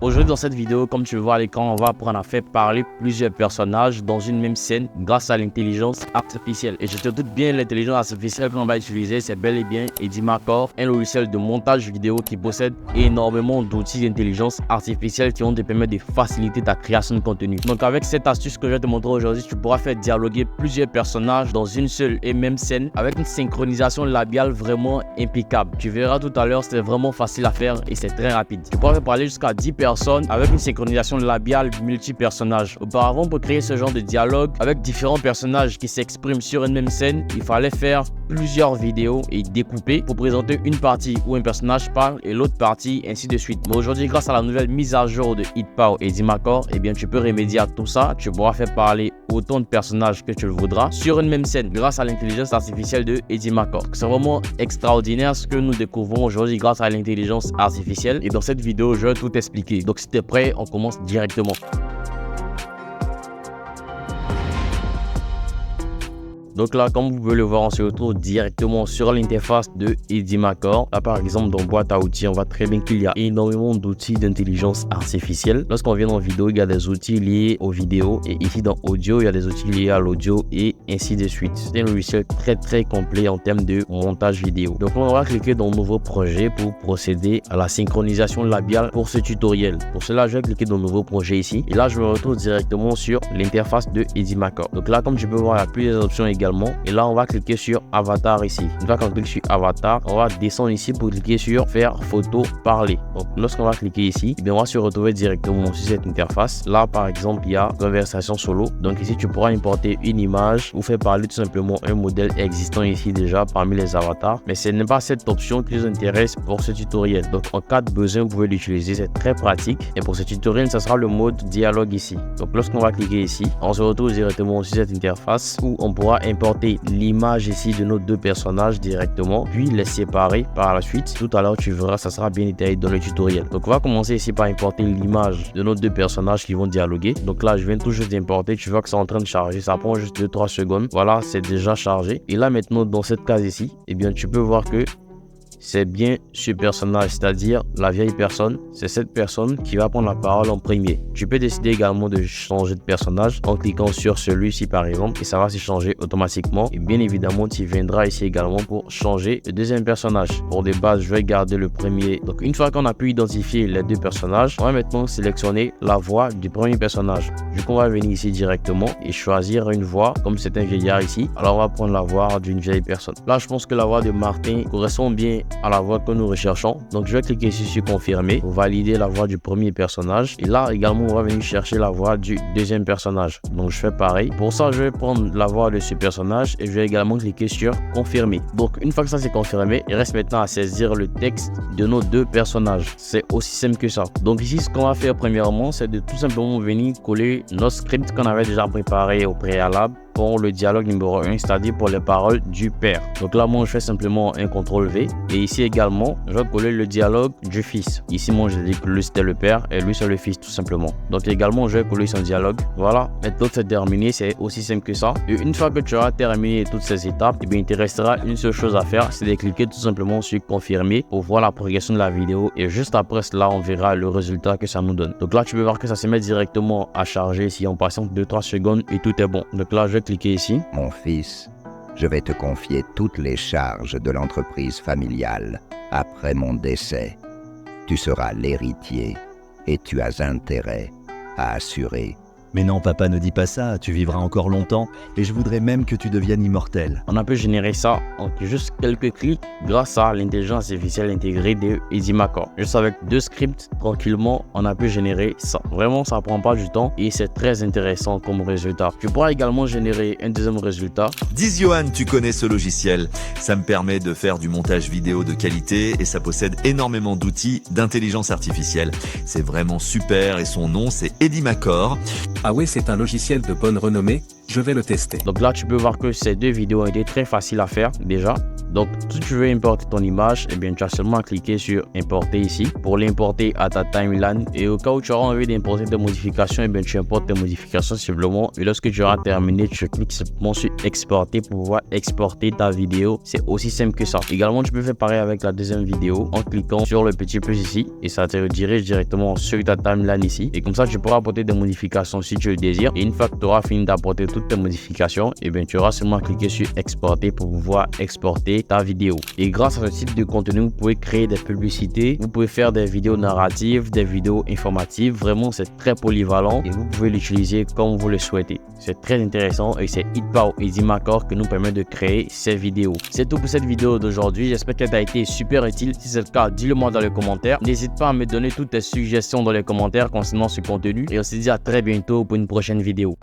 Aujourd'hui dans cette vidéo, comme tu le vois à l'écran, on va apprendre à faire parler plusieurs personnages dans une même scène grâce à l'intelligence artificielle. Et je te doute bien, l'intelligence artificielle qu'on va utiliser, c'est bel et bien Edimacore, un logiciel de montage vidéo qui possède énormément d'outils d'intelligence artificielle qui vont te permettre de faciliter ta création de contenu. Donc avec cette astuce que je vais te montrer aujourd'hui, tu pourras faire dialoguer plusieurs personnages dans une seule et même scène avec une synchronisation labiale vraiment impeccable. Tu verras tout à l'heure, c'est vraiment facile à faire et c'est très rapide. Tu pourras faire parler jusqu'à 10 personnes avec une synchronisation labiale multi-personnages. Auparavant, pour créer ce genre de dialogue avec différents personnages qui s'expriment sur une même scène, il fallait faire plusieurs vidéos et découper pour présenter une partie où un personnage parle et l'autre partie, ainsi de suite. Mais aujourd'hui, grâce à la nouvelle mise à jour de Hitpower et Edimacore, eh bien, tu peux remédier à tout ça. Tu pourras faire parler autant de personnages que tu le voudras sur une même scène grâce à l'intelligence artificielle de Edimacore. C'est vraiment extraordinaire ce que nous découvrons aujourd'hui grâce à l'intelligence artificielle. Et dans cette vidéo, je vais tout expliquer. Donc si tu es prêt, on commence directement. Donc là, comme vous pouvez le voir, on se retrouve directement sur l'interface de Edimacore. Là, par exemple, dans boîte à outils, on voit très bien qu'il y a énormément d'outils d'intelligence artificielle. Lorsqu'on vient dans vidéo, il y a des outils liés aux vidéos. Et ici, dans audio, il y a des outils liés à l'audio et ainsi de suite. C'est un logiciel très complet en termes de montage vidéo. Donc, on va cliquer dans Nouveau projet pour procéder à la synchronisation labiale pour ce tutoriel. Pour cela, je vais cliquer dans Nouveau projet ici. Et là, je me retrouve directement sur l'interface de Edimacore. Donc là, comme tu peux voir, il y a plusieurs options également. Et là, on va cliquer sur Avatar ici. Une fois qu'on clique sur Avatar, on va descendre ici pour cliquer sur Faire photo parler. Donc, lorsqu'on va cliquer ici, eh bien, on va se retrouver directement sur cette interface. Là, par exemple, il y a Conversation solo. Donc ici, tu pourras importer une image ou faire parler tout simplement un modèle existant ici déjà parmi les avatars. Mais ce n'est pas cette option qui nous intéresse pour ce tutoriel. Donc, en cas de besoin, vous pouvez l'utiliser. C'est très pratique. Et pour ce tutoriel, ça sera le mode dialogue ici. Donc, lorsqu'on va cliquer ici, on se retrouve directement sur cette interface où on pourra importer l'image ici de nos deux personnages directement, puis les séparer par la suite. Tout à l'heure, tu verras, ça sera bien détaillé dans le tutoriel. Donc, on va commencer ici par importer l'image de nos deux personnages qui vont dialoguer. Donc là, je viens tout juste d'importer. Tu vois que c'est en train de charger. Ça prend juste 2-3 secondes. Voilà, c'est déjà chargé. Et là, maintenant, dans cette case ici, eh bien, tu peux voir que c'est bien ce personnage, c'est-à-dire la vieille personne. C'est cette personne qui va prendre la parole en premier. Tu peux décider également de changer de personnage en cliquant sur celui-ci par exemple et ça va se changer automatiquement. Et bien évidemment, tu viendras ici également pour changer le deuxième personnage. Pour des bases, je vais garder le premier. Donc une fois qu'on a pu identifier les deux personnages, on va maintenant sélectionner la voix du premier personnage. Du coup, on va venir ici directement et choisir une voix comme c'est un vieillard ici. Alors on va prendre la voix d'une vieille personne. Là, je pense que la voix de Martin correspond bien à la voix que nous recherchons. Donc je vais cliquer ici sur confirmer pour valider la voix du premier personnage. Et là également, on va venir chercher la voix du deuxième personnage. Donc je fais pareil. Pour ça, je vais prendre la voix de ce personnage et je vais également cliquer sur confirmer. Donc une fois que ça c'est confirmé, il reste maintenant à saisir le texte de nos deux personnages. C'est aussi simple que ça. Donc ici, ce qu'on va faire premièrement, c'est de tout simplement venir coller nos scripts qu'on avait déjà préparés au préalable pour le dialogue numéro 1, c'est-à-dire pour les paroles du père. Donc là, moi, je fais simplement un CTRL V. Et ici également, je vais coller le dialogue du fils. Ici, moi, je dis que lui, c'était le père et lui, c'est le fils, tout simplement. Donc également, je vais coller son dialogue. Voilà. Maintenant, c'est terminé. C'est aussi simple que ça. Et une fois que tu auras terminé toutes ces étapes, eh bien, il te restera une seule chose à faire, c'est de cliquer tout simplement sur confirmer pour voir la progression de la vidéo. Et juste après cela, on verra le résultat que ça nous donne. Donc là, tu peux voir que ça se met directement à charger ici en passant 2-3 secondes et tout est bon. Donc là, je vais cliquer ici. Mon fils, je vais te confier toutes les charges de l'entreprise familiale après mon décès. Tu seras l'héritier et tu as intérêt à assurer. Mais non, papa, ne dis pas ça, tu vivras encore longtemps et je voudrais même que tu deviennes immortel. On a pu générer ça en juste quelques clics grâce à l'intelligence artificielle intégrée de Edimacore. Juste avec 2 scripts, tranquillement, on a pu générer ça. Vraiment, ça prend pas du temps et c'est très intéressant comme résultat. Tu pourras également générer un deuxième résultat. Dis Johan, tu connais ce logiciel. Ça me permet de faire du montage vidéo de qualité et ça possède énormément d'outils d'intelligence artificielle. C'est vraiment super et son nom c'est Edimacore. Ah ouais, c'est un logiciel de bonne renommée, je vais le tester. Donc là, tu peux voir que ces 2 vidéos ont été très faciles à faire déjà. Donc, si tu veux importer ton image, eh bien, tu as seulement à cliquer sur importer ici pour l'importer à ta timeline. Et au cas où tu auras envie d'importer des modifications, eh bien, tu importes tes modifications simplement. Et lorsque tu auras terminé, tu cliques simplement sur exporter pour pouvoir exporter ta vidéo. C'est aussi simple que ça. Également, tu peux faire pareil avec la deuxième vidéo en cliquant sur le petit plus ici et ça te redirige directement sur ta timeline ici. Et comme ça, tu pourras apporter des modifications si tu le désires. Et une fois que tu auras fini d'apporter toutes tes modifications, eh bien, tu auras seulement à cliquer sur exporter pour pouvoir exporter ta vidéo. Et grâce à ce type de contenu, vous pouvez créer des publicités, vous pouvez faire des vidéos narratives, des vidéos informatives. Vraiment, c'est très polyvalent et vous pouvez l'utiliser comme vous le souhaitez. C'est très intéressant et c'est Hitpower Easymaker qui nous permet de créer ces vidéos. C'est tout pour cette vidéo d'aujourd'hui. J'espère qu'elle t'a été super utile. Si c'est le cas, dis-le moi dans les commentaires. N'hésite pas à me donner toutes tes suggestions dans les commentaires concernant ce contenu. Et on se dit à très bientôt pour une prochaine vidéo.